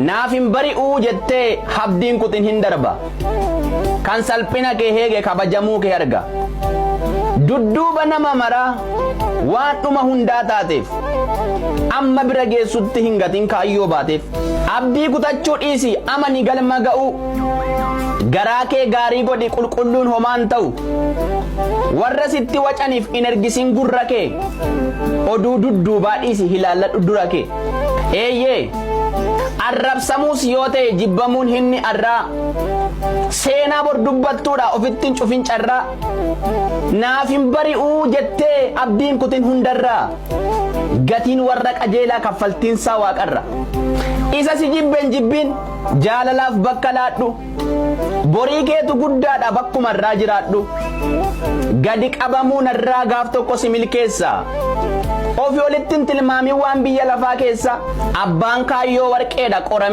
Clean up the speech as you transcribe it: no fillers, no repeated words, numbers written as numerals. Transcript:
naaf hin bari'uu jettee habdiin kutin hin darba kan salphina kee heege kabajamuu kee arga dudduuba nama maraa waan dhuma hundaa taateef amma bira geessutti hin gatin kaayyoo baateef abdii kutachuu dhiisi amani galma ga'u garaa kee gaarii godhi qulqulluun homaan ta'u warra sitti wacaniif in ergisiin gurra kee oduu dudduubaa dhiisi hilaalladhu dura kee eeyyee arrabsamuus yoo ta'e jibbamuun hinni arraa seenaa bor dubbattuudha ofittiin cufin carraa naaf hin bari'uu jettee abdiin kutin hundarraa gatiin warra qajeelaa kaffaltiinsaa waaqarra isa si jibbeen jibbiin jaalalaaf bakka laadhu borii keetu guddaadha bakkumarraa jiraadhu gadi qabamuu narraa gaaf tokko si milkeessa ofi olittiin tilmaamii waan biyya lafaa keessa abbaan kaayyoo warqeedha qorame